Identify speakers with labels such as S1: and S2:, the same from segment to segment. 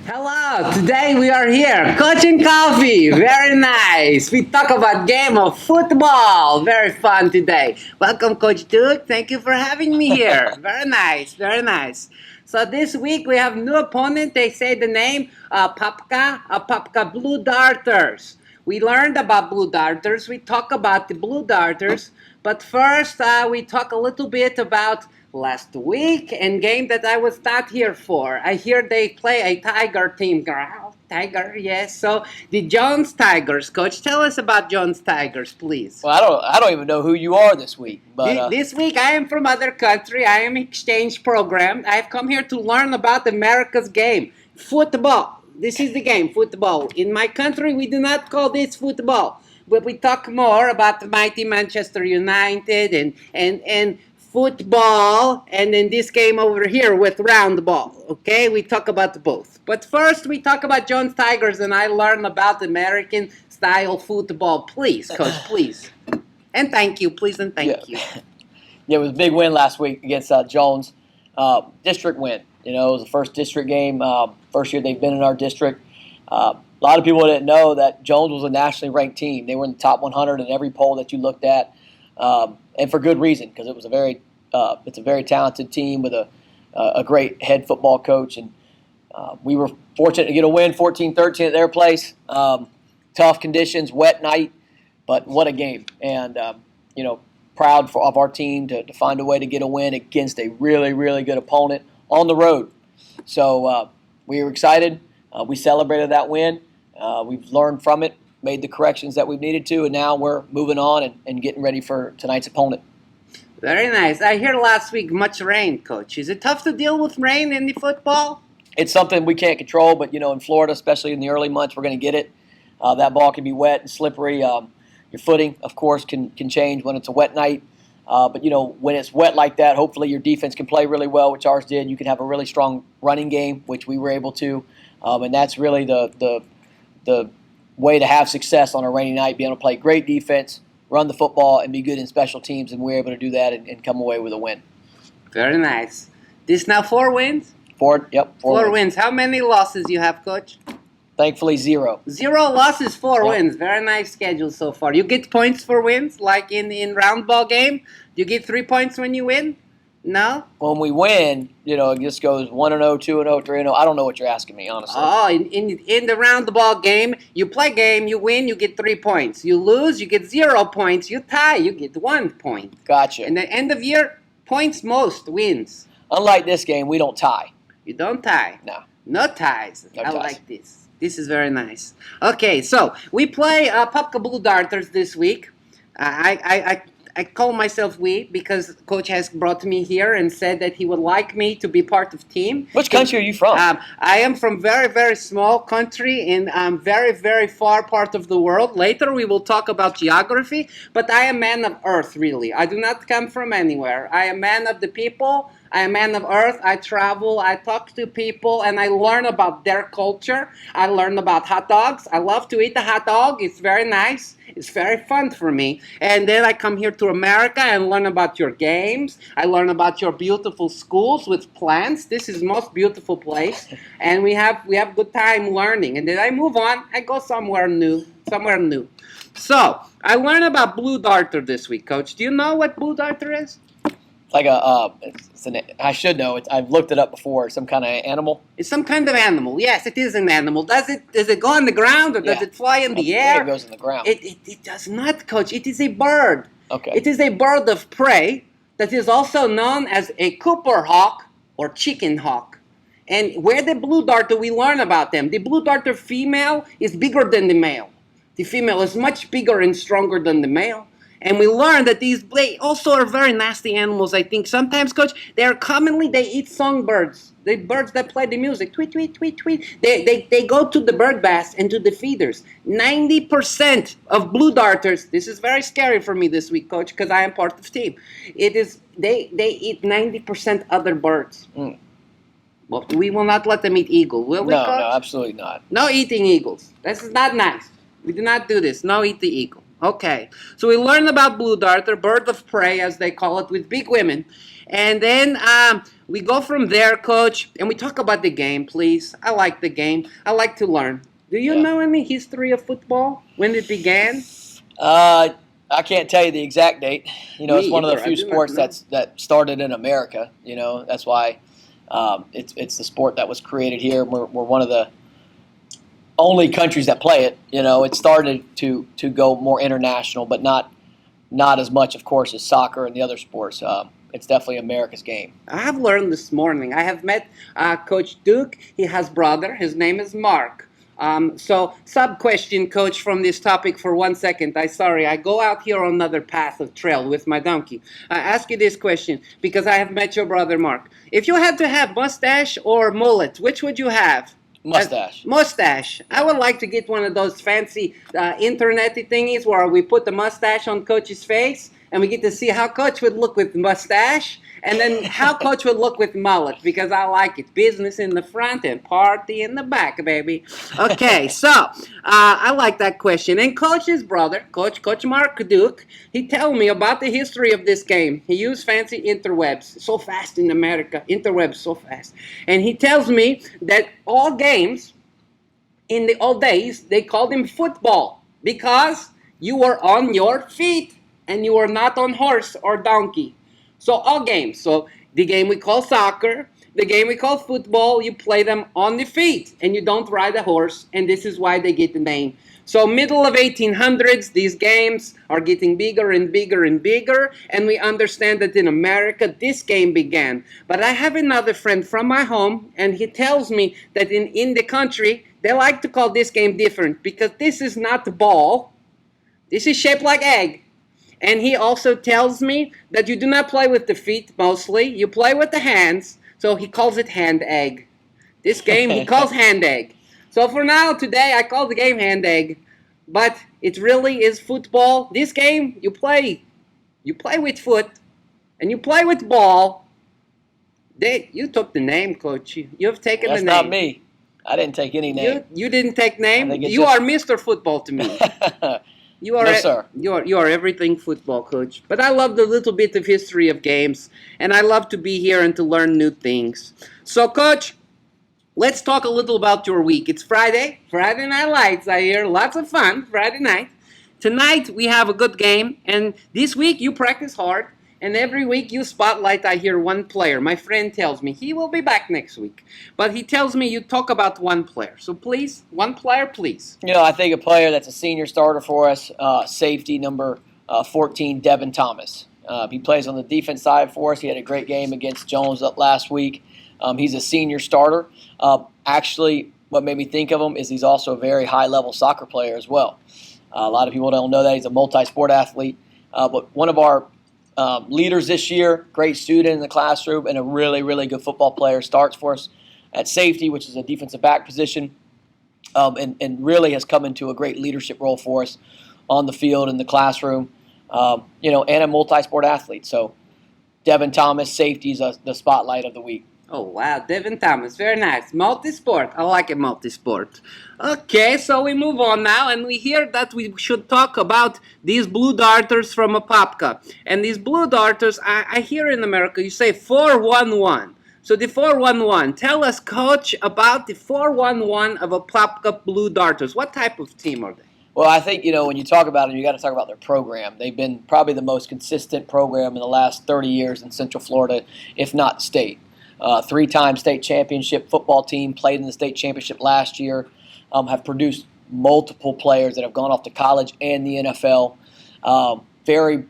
S1: Hello, today we are here, Coaching Coffee, very nice. We talk about game of football, very fun today. Welcome Coach Duke, thank you for having me here. Very nice, very nice. So this week we have new opponent, they say the name, Apopka Blue Darters. We learned about Blue Darters, we talk about the Blue Darters, but first we talk a little bit about last week and game that I was not here for. I hear they play a Tiger team. Girl, Tiger, yes. So the Jones Tigers, Coach, tell us about Jones Tigers, please.
S2: Well, I don't even know who you are this week. But
S1: This week I am from other country. I am exchange program. I have come here to learn about America's game, football. This is the game, football. In my country, we do not call this football, but we talk more about the mighty Manchester United and football, and then this game over here with round ball. Okay, we talk about both. But first, we talk about Jones Tigers, and I learn about American style football. Please, Coach, please. And thank you, please, and thank you.
S2: Yeah, it was a big win last week against Jones. District win. You know, it was the first district game. First year they've been in our district. A lot of people didn't know that Jones was a nationally ranked team. They were in the top 100 in every poll that you looked at. And for good reason, because it was it's a very talented team with a great head football coach, and we were fortunate to get a win, 14-13 at their place. Tough conditions, wet night, but what a game! And proud of our team to find a way to get a win against a really, really good opponent on the road. So we were excited. We celebrated that win. We've learned from it, made the corrections that we needed to, and now we're moving on and getting ready for tonight's opponent.
S1: Very nice. I hear last week much rain, Coach. Is it tough to deal with rain in the football?
S2: It's something we can't control, but in Florida, especially in the early months, we're going to get it. That ball can be wet and slippery. Your footing, of course, can change when it's a wet night. But when it's wet like that, hopefully your defense can play really well, which ours did. You can have a really strong running game, which we were able to, and that's really the way to have success on a rainy night. Be able to play great defense, run the football, and be good in special teams, and we're able to do that and come away with a win.
S1: Very nice. This now 4 wins?
S2: Four
S1: wins. How many losses you have, Coach?
S2: Thankfully, 0.
S1: 0 losses, 4 wins. Very nice schedule so far. You get points for wins, like in round ball game? You get 3 points when you win? No?
S2: When we win, it just goes 1-0, 2-0, 3-0. I don't know what you're asking me, honestly.
S1: Oh, in the round ball game, you play game, you win, you get 3 points. You lose, you get 0 points. You tie, you get 1 point.
S2: Gotcha.
S1: And the end of year, points most, wins.
S2: Unlike this game, we don't tie.
S1: You don't tie?
S2: No.
S1: No ties.
S2: No
S1: I
S2: ties.
S1: like this. This is very nice. Okay, so we play Apopka Blue Darters this week. I call myself we because Coach has brought me here and said that he would like me to be part of team.
S2: Which country are you from?
S1: I am from very, very small country in very, very far part of the world. Later we will talk about geography, but I am man of earth, really. I do not come from anywhere. I am man of the people. I am man of earth. I travel. I talk to people, and I learn about their culture. I learn about hot dogs. I love to eat a hot dog. It's very nice. It's very fun for me. And then I come here to America and learn about your games. I learn about your beautiful schools with plants. This is the most beautiful place. And we have good time learning. And then I move on. I go somewhere new. So I learned about Blue Darter this week, Coach. Do you know what Blue Darter is?
S2: Like I should know. I've looked it up before. Some kind of animal.
S1: It's some kind of animal. Yes, it is an animal. Does it go on the ground or does it fly in the air?
S2: It goes in the ground.
S1: It does not, Coach. It is a bird.
S2: Okay.
S1: It is a bird of prey that is also known as a Cooper hawk or chicken hawk. And where the blue darter, we learn about them. The blue darter female is bigger than the male. The female is much bigger and stronger than the male. And we learned that they also are very nasty animals, I think. Sometimes, Coach, they eat songbirds. The birds that play the music. Tweet, tweet, tweet, tweet. They go to the bird baths and to the feeders. 90% of blue darters, this is very scary for me this week, Coach, because I am part of the team. They eat 90% other birds. Well, we will not let them eat eagle, will we, Coach?
S2: No, absolutely not.
S1: No eating eagles. This is not nice. We do not do this. No eat the eagle. Okay, so we learned about Blue Darter, bird of prey, as they call it, with big women. And then we go from there, Coach, and we talk about the game, please. I like the game. I like to learn. Do you know any history of football, when it began?
S2: I can't tell you the exact date. It's one of the few sports that started in America. That's why it's the sport that was created here. We're one of the only countries that play it. It started to go more international, but not as much, of course, as soccer and the other sports. It's definitely America's game.
S1: I have learned this morning. I have met Coach Duke. He has brother. His name is Mark. So, sub-question, Coach, from this topic for 1 second. I go out here on another path of trail with my donkey. I ask you this question because I have met your brother, Mark. If you had to have mustache or mullet, which would you have?
S2: Mustache.
S1: Mustache. I would like to get one of those fancy internet-y thingies where we put the mustache on Coach's face and we get to see how Coach would look with mustache and then how Coach would look with mullet, because I like it. Business in the front and party in the back, baby. Okay, so I like that question. And Coach's brother, Coach Mark Duke, he told me about the history of this game. He used fancy interwebs. So fast in America. Interwebs so fast. And he tells me that all games in the old days, they called them football because you were on your feet and you were not on horse or donkey. So all games. So the game we call soccer, the game we call football, you play them on the feet and you don't ride a horse, and this is why they get the name. So middle of 1800s, these games are getting bigger and bigger and bigger, and we understand that in America this game began. But I have another friend from my home, and he tells me that in the country they like to call this game different because this is not the ball. This is shaped like egg. And he also tells me that you do not play with the feet mostly. You play with the hands. So he calls it hand egg. This game he calls hand egg. So for now, today, I call the game hand egg. But it really is football. This game, you play with foot. And you play with ball. You took the name, Coach. You have taken the name.
S2: That's not me. I didn't take any name.
S1: You didn't take name? You are Mr. Football to me. You are,
S2: no, sir.
S1: You are everything football, Coach. But I love the little bit of history of games, and I love to be here and to learn new things. So, Coach, let's talk a little about your week. It's Friday. Friday Night Lights, I hear. Lots of fun Friday night. Tonight, we have a good game, and this week, you practice hard. And every week you spotlight, I hear one player. My friend tells me he will be back next week. But he tells me you talk about one player. So please, one player, please.
S2: I think a player that's a senior starter for us, safety number 14, Devin Thomas. He plays on the defense side for us. He had a great game against Jones last week. He's a senior starter. Actually, what made me think of him is he's also a very high-level soccer player as well. A lot of people don't know that. He's a multi-sport athlete. But one of our leaders this year, great student in the classroom, and a really, really good football player. Starts for us at safety, which is a defensive back position, and really has come into a great leadership role for us on the field, in the classroom, and a multi-sport athlete. So Devin Thomas, safety, is the spotlight of the week.
S1: Oh, wow. Devin Thomas. Very nice. Multi-sport. I like a multi-sport. Okay, so we move on now, and we hear that we should talk about these Blue Darters from Apopka. And these Blue Darters, I hear in America, you say 4-1-1. So the 4-1-1. Tell us, Coach, about the 4-1-1 of Apopka Blue Darters. What type of team are they?
S2: Well, I think, when you talk about them, you got to talk about their program. They've been probably the most consistent program in the last 30 years in Central Florida, if not state. Three-time state championship football team, played in the state championship last year, have produced multiple players that have gone off to college and the NFL. Very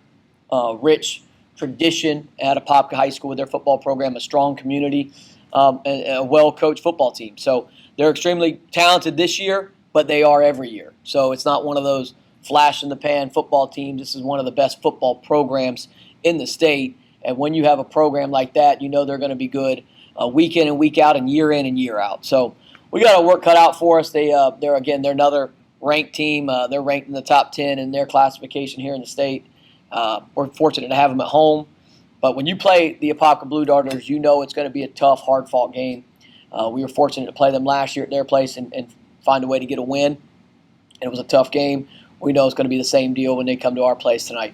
S2: rich tradition at Apopka High School with their football program, a strong community, and a well-coached football team. So they're extremely talented this year, but they are every year. So it's not one of those flash-in-the-pan football teams. This is one of the best football programs in the state. And when you have a program like that, they're going to be good week in and week out and year in and year out. So we got our work cut out for us. They're another ranked team. They're ranked in the top 10 in their classification here in the state. We're fortunate to have them at home. But when you play the Apopka Blue Darters, it's going to be a tough, hard-fought game. We were fortunate to play them last year at their place and find a way to get a win. And it was a tough game. we know it's going to be the same deal when they come to our place tonight.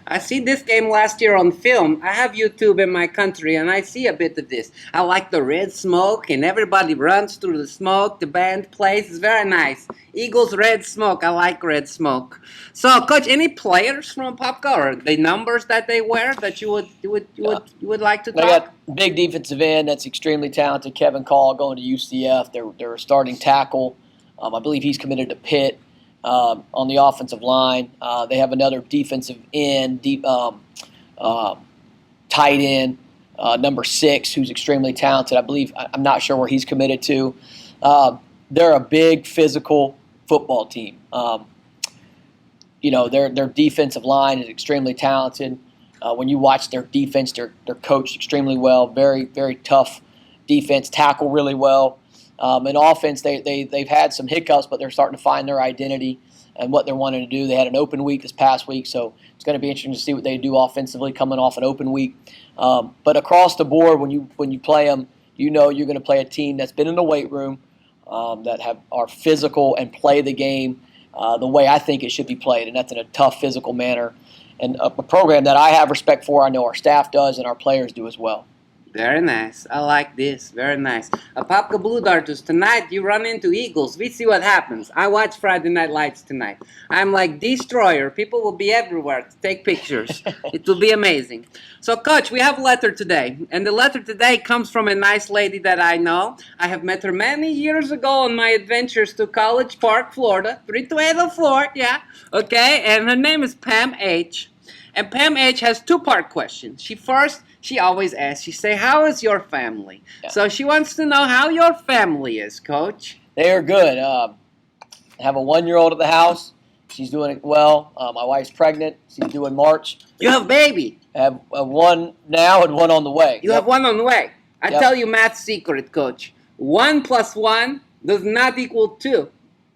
S1: I see this game last year on film. I have YouTube in my country, and I see a bit of this. I like the red smoke, and everybody runs through the smoke. The band plays. It's very nice. Eagles red smoke. I like red smoke. So, Coach, any players from Apopka or the numbers that they wear that you would like to talk?
S2: I got big defensive end that's extremely talented. Kaven Call going to UCF. They're a starting tackle. I believe he's committed to Pitt. On the offensive line, they have another defensive end, tight end, number 6, who's extremely talented. I believe I'm not sure where he's committed to. They're a big physical football team. Their defensive line is extremely talented. When you watch their defense, they're coached extremely well. Very, very tough defense. Tackle really well. In offense, they've had some hiccups, but they're starting to find their identity and what they're wanting to do. They had an open week this past week, so it's going to be interesting to see what they do offensively coming off an open week. But across the board, when you play them, you know you're going to play a team that's been in the weight room, that are physical and play the game the way I think it should be played, and that's in a tough physical manner. And a program that I have respect for, I know our staff does and our players do as well.
S1: Very nice. I like this. Very nice. Apopka Blue Darters, tonight you run into Eagles. We see what happens. I watch Friday Night Lights tonight. I'm like Destroyer. People will be everywhere to take pictures. It will be amazing. So, Coach, we have a letter today. And the letter today comes from a nice lady that I know. I have met her many years ago on my adventures to College Park, Florida. 32804, yeah. Okay, and her name is Pam H. And Pam H has two-part questions. She always asks, she say, how is your family? Yeah. So she wants to know how your family is, Coach.
S2: They are good. I have a 1-year-old at the house. She's doing well. My wife's pregnant. She's due in March.
S1: You have a baby.
S2: I have one now and one on the way.
S1: You have one on the way. I tell you math secret, Coach. 1 + 1 does not equal 2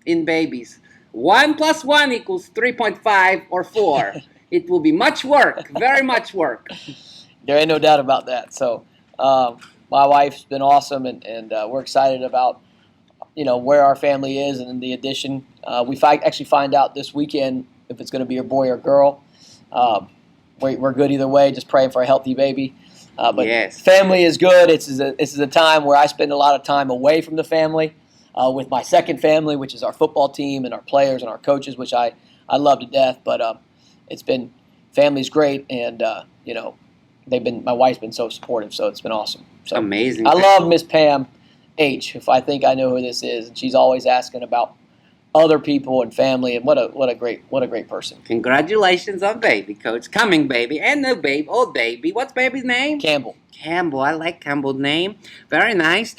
S1: in babies. 1 + 1 equals 3.5 or 4. It will be much work, very much work.
S2: There ain't no doubt about that. So my wife's been awesome, and we're excited about where our family is and the addition. We actually find out this weekend if it's going to be a boy or girl. We're good either way. Just praying for a healthy baby. But yes. Family is good. This is a time where I spend a lot of time away from the family with my second family, which is our football team and our players and our coaches, which I love to death. But family's great, and my wife's been so supportive, so it's been awesome. So
S1: amazing.
S2: I love Miss Pam H. If I think I know who this is, and she's always asking about other people and family, and what a great person.
S1: Congratulations on baby, Coach. Coming baby and no baby, old baby. What's baby's name?
S2: Campbell.
S1: Campbell. I like Campbell's name. Very nice.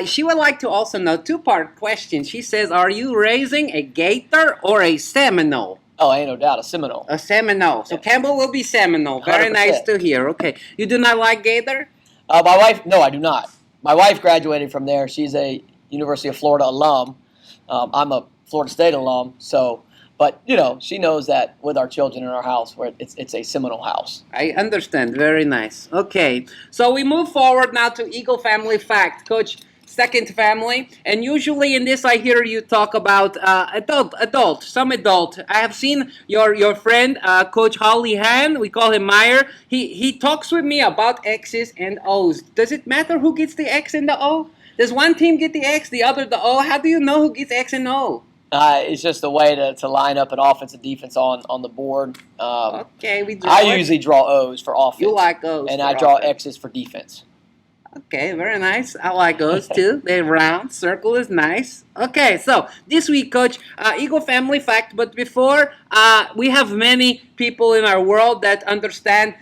S1: She would like to also know, two-part question. She says, are you raising a gator or a Seminole?
S2: Oh, ain't no doubt, a Seminole.
S1: A Seminole. So Campbell will be Seminole. Very 100%. Nice to hear. Okay. You do not like gator?
S2: My wife, no, I do not. My wife graduated from there. She's a University of Florida alum. I'm a Florida State alum. But she knows that with our children in our house, where it's a Seminole house.
S1: I understand. Very nice. Okay. So we move forward now to Eagle Family Fact. Coach, second family, and usually in this I hear you talk about some adult. I have seen your friend Coach Holly Han, we call him Meyer. He talks with me about X's and O's. Does it matter who gets the X and the O? Does one team get the X, the other the O? How do you know who gets X and O?
S2: It's just a way to line up an offense and defense on the board.
S1: Okay,
S2: I usually draw O's for offense.
S1: You like O's,
S2: and I draw X's for defense.
S1: Okay, very nice. I like those too. They're round. Circle is nice. Okay, so this week, Coach, Eagle Family Fact. But before, we have many people in our world that understand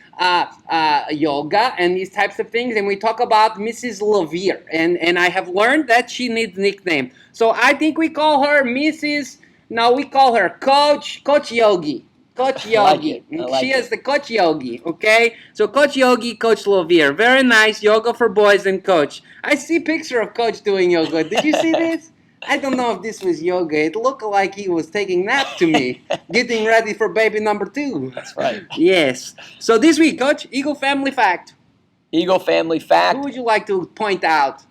S1: yoga and these types of things. And we talk about Mrs. Levere. And I have learned that she needs nickname. So I think we call her Mrs. No, we call her Coach Yogi. Coach Yogi. She is the Coach Yogi, okay? So Coach Yogi, Coach Levere. Very nice. Yoga for boys and Coach. I see picture of Coach doing yoga. Did you see this? I don't know if this was yoga. It looked like he was taking nap to me. Getting ready for baby number 2.
S2: That's right.
S1: Yes. So this week, Coach, Eagle Family Fact.
S2: Eagle Family Fact.
S1: Who would you like to point out?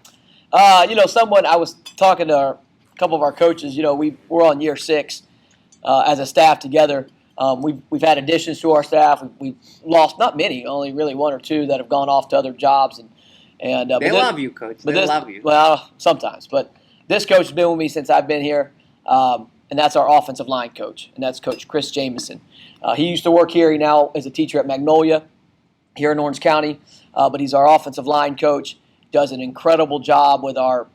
S2: Someone, I was talking to a couple of our coaches. We're on year 6. as a staff together. We've had additions to our staff. We've lost not many, only really one or two that have gone off to other jobs. And
S1: they love you, Coach. They love you.
S2: Well, sometimes, but this coach has been with me since I've been here, and that's our offensive line coach, and that's Coach Chris Jamison. He used to work here. He now is a teacher at Magnolia here in Orange County, but he's our offensive line coach. Does an incredible job with our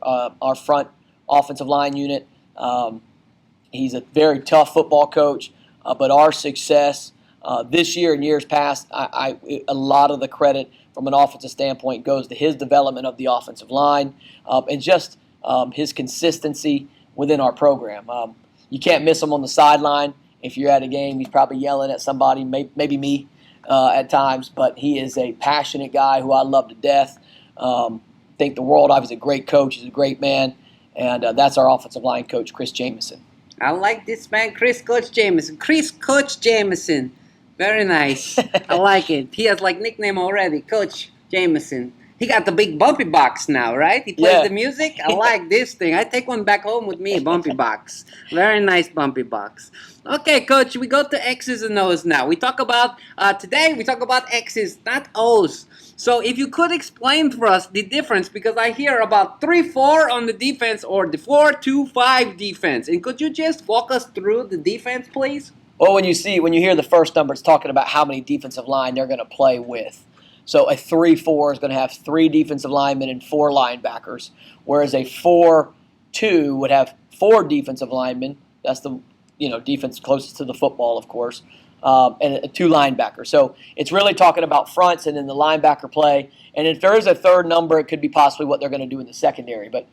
S2: front offensive line unit. He's a very tough football coach, but our success this year and years past, a lot of the credit from an offensive standpoint goes to his development of the offensive line and just his consistency within our program. You can't miss him on the sideline. If you're at a game, he's probably yelling at somebody, maybe me at times, but he is a passionate guy who I love to death. Think the world of. He's a great coach. He's a great man, and that's our offensive line coach, Chris Jamison.
S1: I like this man, Coach Jamison. Coach Jamison. Very nice. I like it. He has like nickname already, Coach Jamison. He got the big bumpy box now, right? He plays the music. I like this thing. I take one back home with me, bumpy box. Very nice bumpy box. Okay, Coach, we go to X's and O's now. We talk about, today we talk about X's, not O's. So if you could explain for us the difference, because I hear about 3-4 on the defense or the 4-2-5 defense. And could you just walk us through the defense, please?
S2: Well, when you hear the first number, it's talking about how many defensive line they're going to play with. So a 3-4 is going to have 3 defensive linemen and 4 linebackers, whereas a 4-2 would have 4 defensive linemen. That's the defense closest to the football, of course, and 2 linebackers. So it's really talking about fronts and then the linebacker play. And if there is a third number, it could be possibly what they're going to do in the secondary. But,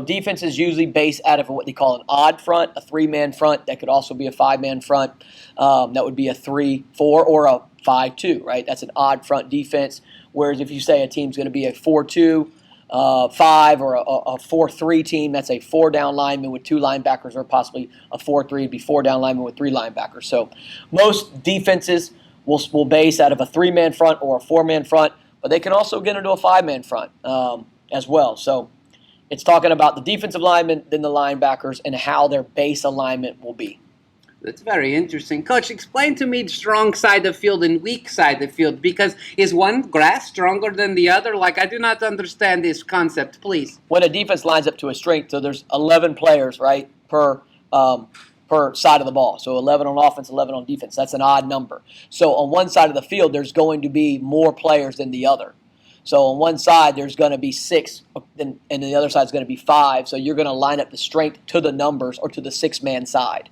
S2: defense is usually based out of what they call an odd front, a 3-man front. That could also be a 5-man front. That would be a 3-4 or a 5-2, right? That's an odd front defense. Whereas if you say a team's going to be a 4-2, 5 or a 4-3 team, that's a 4-down lineman with 2 linebackers, or possibly a 4-3 would be 4-down lineman with 3 linebackers. So most defenses will base out of a 3-man front or a 4-man front, but they can also get into a 5-man front as well. So it's talking about the defensive linemen, then the linebackers, and how their base alignment will be.
S1: That's very interesting. Coach, explain to me the strong side of the field and weak side of the field, because is one grass stronger than the other? Like, I do not understand this concept, please.
S2: When a defense lines up to a strength, so there's 11 players, right, per side of the ball. So 11 on offense, 11 on defense. That's an odd number. So on one side of the field, there's going to be more players than the other. So on one side, there's going to be 6, and the other side is going to be 5. So you're going to line up the strength to the numbers or to the 6-man side.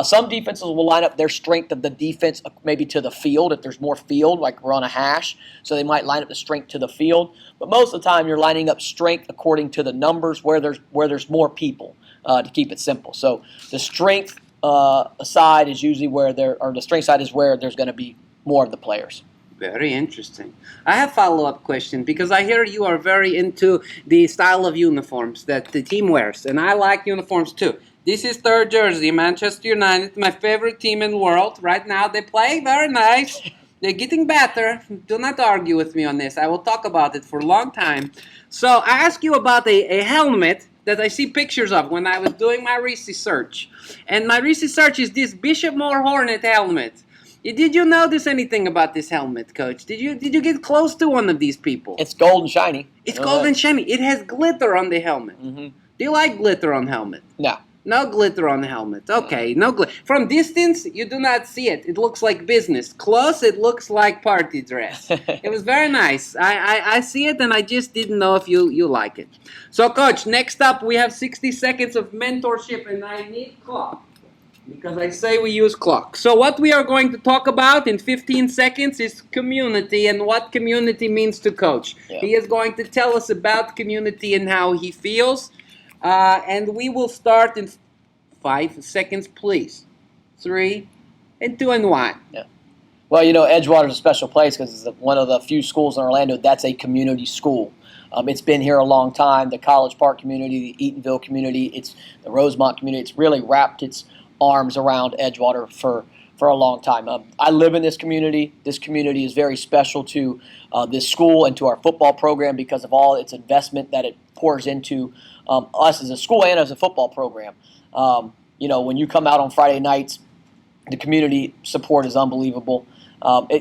S2: Some defenses will line up their strength of the defense maybe to the field if there's more field, like we're on a hash. So they might line up the strength to the field. But most of the time, you're lining up strength according to the numbers where there's more people, to keep it simple. So the strength side is usually the strength side is where there's going to be more of the players.
S1: Very interesting. I have a follow-up question, because I hear you are very into the style of uniforms that the team wears, and I like uniforms too. This is third jersey, Manchester United, my favorite team in the world. Right now they play very nice. They're getting better. Do not argue with me on this. I will talk about it for a long time. So I ask you about a helmet that I see pictures of when I was doing my research. And my research is this Bishop Moore Hornet helmet. Did you notice anything about this helmet, Coach? Did you get close to one of these people?
S2: It's gold and shiny.
S1: It's gold and shiny. It has glitter on the helmet. Mm-hmm. Do you like glitter on helmet?
S2: No.
S1: No glitter on the helmet. Okay, no glitter. From distance, you do not see it. It looks like business. Close, it looks like party dress. It was very nice. I see it, and I just didn't know if you like it. So, Coach, next up, we have 60 seconds of mentorship, and I need clock, because I say we use clock. So what we are going to talk about in 15 seconds is community and what community means to Coach. Yeah. He is going to tell us about community and how he feels. And we will start in 5 seconds, please. 3, and 2, and 1.
S2: Yeah. Well, Edgewater is a special place because it's one of the few schools in Orlando that's a community school. It's been here a long time. The College Park community, the Eatonville community, it's the Rosemont community. It's really wrapped its arms around Edgewater for a long time. I live in this community. This community is very special to this school and to our football program because of all its investment that it pours into us as a school and as a football program. when you come out on Friday nights, the community support is unbelievable.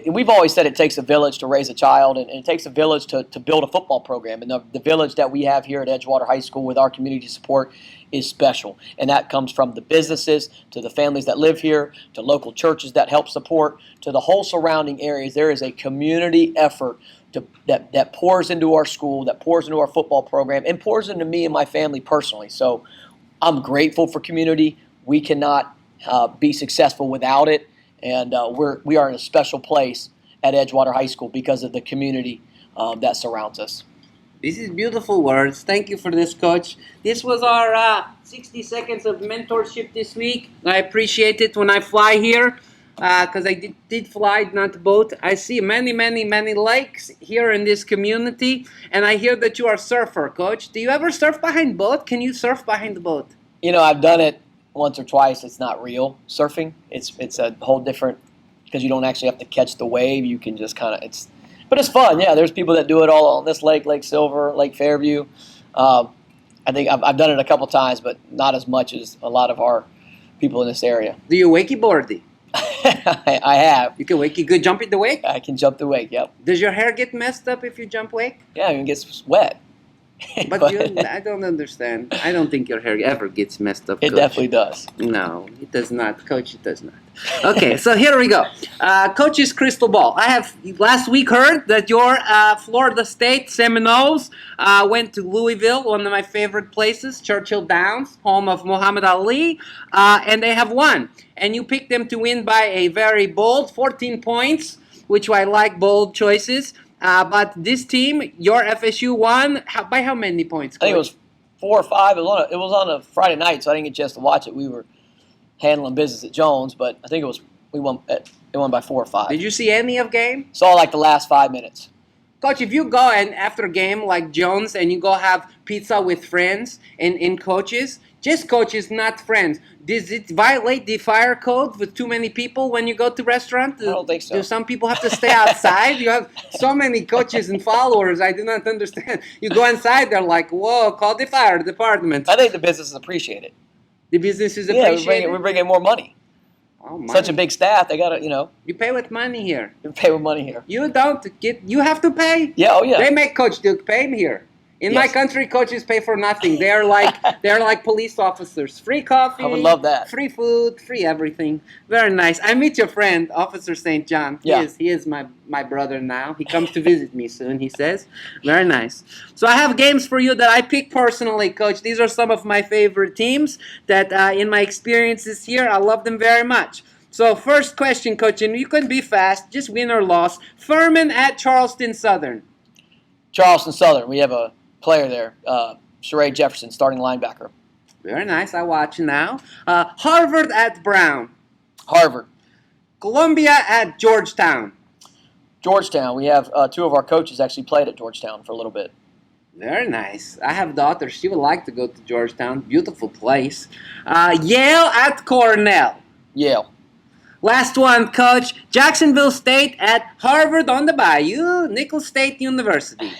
S2: We've always said it takes a village to raise a child, and it takes a village to build a football program. And the village that we have here at Edgewater High School with our community support is special. And that comes from the businesses, to the families that live here, to local churches that help support, to the whole surrounding areas. There is a community effort that pours into our school, that pours into our football program, and pours into me and my family personally. So I'm grateful for community. We cannot be successful without it. And we are in a special place at Edgewater High School because of the community that surrounds us.
S1: This is beautiful words. Thank you for this, Coach. This was our 60 seconds of mentorship this week. I appreciate it when I fly here, because I did fly, not boat. I see many, many, many lakes here in this community, and I hear that you are a surfer, Coach. Do you ever surf behind boat? Can you surf behind the boat?
S2: I've done it once or twice. It's not real surfing. It's a whole different, because you don't actually have to catch the wave. You can just kind of, but it's fun. Yeah, there's people that do it all on this lake, Lake Silver, Lake Fairview. I think I've done it a couple times, but not as much as a lot of our people in this area.
S1: Do you wakeboard?
S2: I have.
S1: You can wake. You could jump in the wake?
S2: I can jump the wake, yep.
S1: Does your hair get messed up if you jump wake?
S2: Yeah, it gets wet.
S1: But I don't understand. I don't think your hair ever gets messed up, Coach.
S2: It definitely does.
S1: No, it does not, Coach. It does not. Okay, so here we go. Coach's crystal ball. I have last week heard that your Florida State Seminoles went to Louisville, one of my favorite places, Churchill Downs, home of Muhammad Ali, and they have won. And you picked them to win by a very bold 14 points, which I like bold choices. But this team, your FSU, won by how many points, Coach?
S2: I think it was 4 or 5. It was on a Friday night, so I didn't get a chance to watch it. We were handling business at Jones, but I think we won by 4 or 5.
S1: Did you see any of game?
S2: Saw like the last 5 minutes.
S1: Coach, if you go and after a game like Jones and you go have pizza with friends and coaches, just coaches, not friends, does it violate the fire code with too many people when you go to restaurant?
S2: I don't think so.
S1: Do some people have to stay outside? You have so many coaches and followers. I do not understand. You go inside, they're like, whoa, call the fire department.
S2: I think the businesses appreciate it.
S1: The businesses appreciate it?
S2: We're bringing more money.
S1: Oh, money.
S2: Such a big staff, they got to,
S1: You pay with money here.
S2: You pay with money here.
S1: You don't you have to pay?
S2: Yeah, oh yeah.
S1: They make Coach Duke pay him here. In my country, coaches pay for nothing. They're like police officers. Free coffee.
S2: I would love that.
S1: Free food, free everything. Very nice. I meet your friend, Officer St. John. He is my brother now. He comes to visit me soon, he says. Very nice. So I have games for you that I pick personally, Coach. These are some of my favorite teams that in my experiences here, I love them very much. So first question, Coach, and you can be fast, just win or loss. Furman at Charleston Southern.
S2: Charleston Southern, we have a player there, Sheree Jefferson, starting linebacker.
S1: Very nice. I watch now. Harvard at Brown.
S2: Harvard.
S1: Columbia at Georgetown.
S2: Georgetown. We have 2 of our coaches actually played at Georgetown for a little bit.
S1: Very nice. I have a daughter. She would like to go to Georgetown. Beautiful place. Yale at Cornell.
S2: Yale.
S1: Last one, Coach. Jacksonville State at Harvard on the Bayou. Nicholls State University.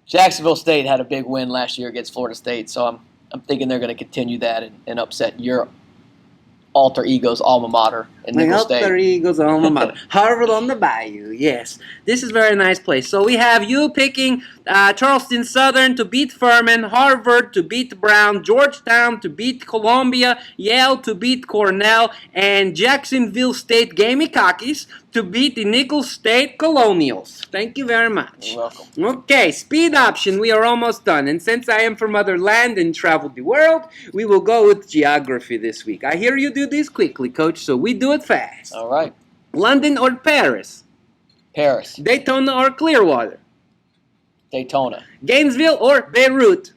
S2: Jacksonville State had a big win last year against Florida State, so I'm thinking they're going to continue that and upset your alter ego's alma mater in Nicholls State.
S1: Alter ego's alma mater. Harvard on the Bayou, yes. This is a very nice place. So we have you picking Charleston Southern to beat Furman, Harvard to beat Brown, Georgetown to beat Columbia, Yale to beat Cornell, and Jacksonville State Gamecockies to beat the Nicholls State Colonials. Thank you very much.
S2: You're welcome.
S1: Okay, speed option. We are almost done. And since I am from other land and traveled the world, we will go with geography this week. I hear you do this quickly, Coach, so we do it fast.
S2: All right.
S1: London or Paris?
S2: Paris.
S1: Daytona or Clearwater?
S2: Daytona.
S1: Gainesville or Beirut?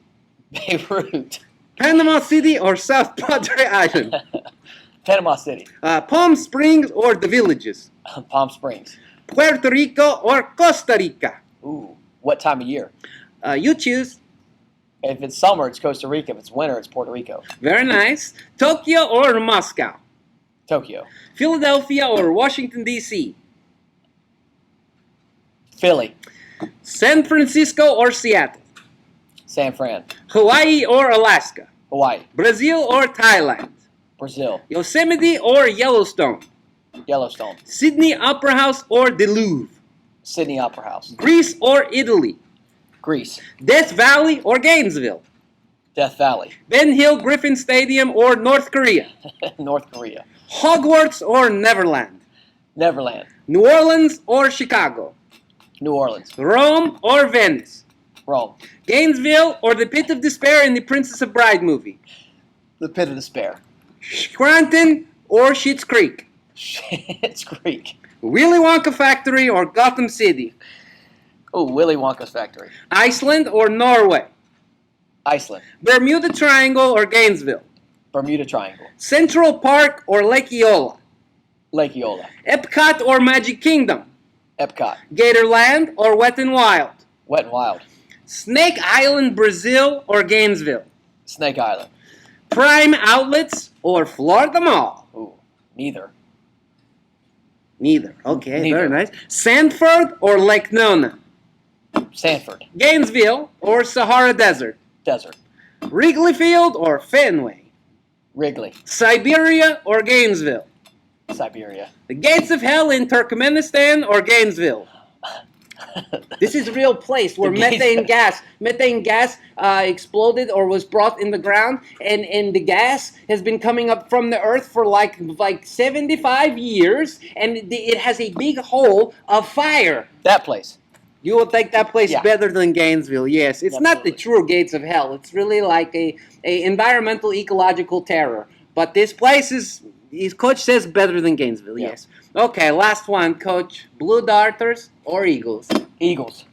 S2: Beirut.
S1: Panama City or South Padre Island?
S2: Panama City.
S1: Palm Springs or the Villages?
S2: Palm Springs.
S1: Puerto Rico or Costa Rica?
S2: Ooh, what time of year?
S1: You choose.
S2: If it's summer, it's Costa Rica. If it's winter, it's Puerto Rico.
S1: Very nice. Tokyo or Moscow?
S2: Tokyo.
S1: Philadelphia or Washington, D.C.?
S2: Philly.
S1: San Francisco or Seattle?
S2: San Fran.
S1: Hawaii or Alaska?
S2: Hawaii.
S1: Brazil or Thailand?
S2: Brazil.
S1: Yosemite or Yellowstone?
S2: Yellowstone.
S1: Sydney Opera House or the Louvre?
S2: Sydney Opera House.
S1: Greece or Italy?
S2: Greece.
S1: Death Valley or Gainesville?
S2: Death Valley.
S1: Ben Hill Griffin Stadium or North Korea?
S2: North Korea.
S1: Hogwarts or Neverland?
S2: Neverland.
S1: New Orleans or Chicago?
S2: New Orleans.
S1: Rome or Venice?
S2: Rome.
S1: Gainesville or the Pit of Despair in the Princess Bride movie?
S2: The Pit of Despair.
S1: Scranton or Schitt's Creek?
S2: It's Greek.
S1: Willy Wonka Factory or Gotham City?
S2: Oh, Willy Wonka's factory.
S1: Iceland or Norway?
S2: Iceland.
S1: Bermuda Triangle or Gainesville?
S2: Bermuda Triangle.
S1: Central Park or Lake Eola?
S2: Lake Eola.
S1: Epcot or Magic Kingdom?
S2: Epcot.
S1: Gatorland or Wet n Wild?
S2: Wet and Wild.
S1: Snake Island, Brazil or Gainesville?
S2: Snake Island.
S1: Prime Outlets or Florida Mall?
S2: Ooh, neither.
S1: Neither. Okay,
S2: Neither.
S1: very nice. Sanford or Lake Nona?
S2: Sanford.
S1: Gainesville or Sahara Desert?
S2: Desert.
S1: Wrigley Field or Fenway?
S2: Wrigley.
S1: Siberia or Gainesville?
S2: Siberia.
S1: The Gates of Hell in Turkmenistan or Gainesville? This is a real place where
S2: The gates-
S1: methane gas exploded or was brought in the ground, and the gas has been coming up from the earth for like 75 years, and it has a big hole of fire.
S2: That place.
S1: You will think that place
S2: Yeah.
S1: better than Gainesville, yes. It's not the
S2: Absolutely.
S1: true gates of hell. It's really like a environmental ecological terror. But this place is Coach says better than Gainesville,
S2: Yeah.
S1: yes. Okay, last one, Coach. Blue Darters or Eagles?
S2: Eagles.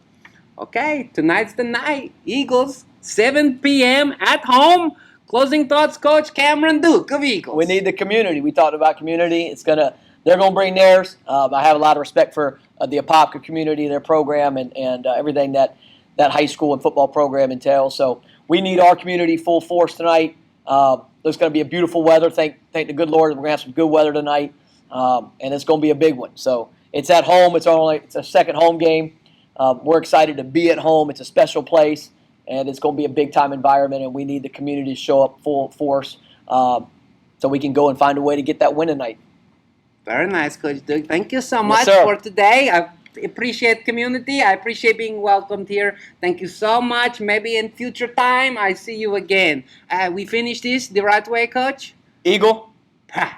S1: Okay, tonight's the night. Eagles, 7 p.m. at home. Closing thoughts, Coach Cameron Duke of Eagles.
S2: We need the community. We talked about community. They're gonna bring theirs. I have a lot of respect for the Apopka community, their program, and everything that high school and football program entails. So we need our community full force tonight. There's going to be a beautiful weather. Thank the good Lord, we're going to have some good weather tonight, and it's going to be a big one. So it's at home. It's a second home game. We're excited to be at home. It's a special place, and it's going to be a big time environment. And we need the community to show up full force, so we can go and find a way to get that win tonight.
S1: Very nice, Coach Duke. Thank you so
S2: Yes,
S1: much
S2: sir.
S1: for today. I appreciate community. I appreciate being welcomed here. Thank you so much. Maybe in future time, I see you again. We finish this the right way, Coach?
S2: Eagle.
S1: Ha.